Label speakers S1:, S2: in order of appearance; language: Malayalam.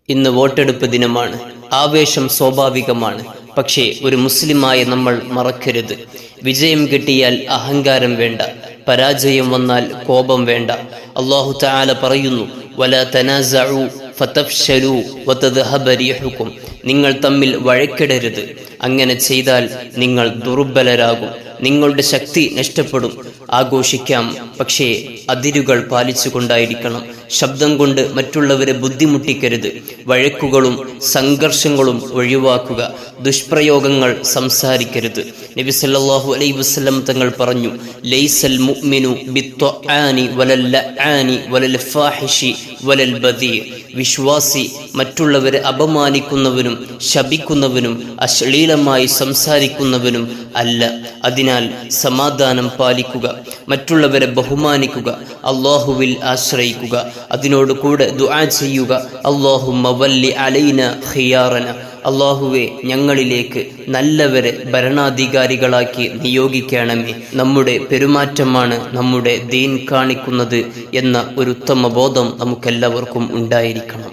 S1: ഇന്ന് വോട്ടെടുപ്പ് ദിനമാണ്. ആവേശം സ്വാഭാവികമാണ്. പക്ഷേ ഒരു മുസ്ലിമായ നമ്മൾ മറക്കരുത്, വിജയം കിട്ടിയാൽ അഹങ്കാരം വേണ്ട, പരാജയം വന്നാൽ കോപം വേണ്ട. അല്ലാഹു തആല പറയുന്നു, വലാ തനാസഉ ഫതഫ്ശലു വതദ്ഹബ റീഹുകും. നിങ്ങൾ തമ്മിൽ വഴക്കിടരുത്, അങ്ങനെ ചെയ്താൽ നിങ്ങൾ ദുർബലരാകും, നിങ്ങളുടെ ശക്തി നഷ്ടപ്പെടും. ആഘോഷിക്കാം, പക്ഷേ അതിരുകൾ പാലിച്ചുകൊണ്ടായിരിക്കണം. ശബ്ദം കൊണ്ട് മറ്റുള്ളവരെ ബുദ്ധിമുട്ടിക്കരുത്. വഴക്കുകളും സംഘർഷങ്ങളും ഒഴിവാക്കുക. ദുഷ്പ്രയോഗങ്ങൾ സംസാരിക്കരുത്. നബി സല്ലല്ലാഹു അലൈഹി വസല്ലം തങ്ങൾ പറഞ്ഞു, ലൈസൽ മുഅ്മിനു ബിത്ത്ആനി വലൽ ലആനി വലൽ ഫാഹിഷി വലൽ ബദീ. വിശ്വാസി മറ്റുള്ളവരെ അപമാനിക്കുന്നവനും ശപിക്കുന്നവനും അശ്ലീലമായി സംസാരിക്കുന്നവനും അല്ല. അതിനാൽ സമാധാനം പാലിക്കുക, മറ്റുള്ളവരെ ബഹുമാനിക്കുക, അല്ലാഹുവിൽ ആശ്രയിക്കുക, അതിനോട് കൂടെ ദുആ ചെയ്യുക. അല്ലാഹുമ്മ വല്ലി അലൈന ഖിയാറന. അല്ലാഹുവേ, ഞങ്ങളിലേക്ക് നല്ലവരെ ഭരണാധികാരികളാക്കി നിയോഗിക്കണമേ. നമ്മുടെ പെരുമാറ്റമാണ് നമ്മുടെ ദീൻ കാണിക്കുന്നത് എന്ന ഒരു ഉത്തമ ബോധം നമുക്കെല്ലാവർക്കും ഉണ്ടായിരിക്കണം.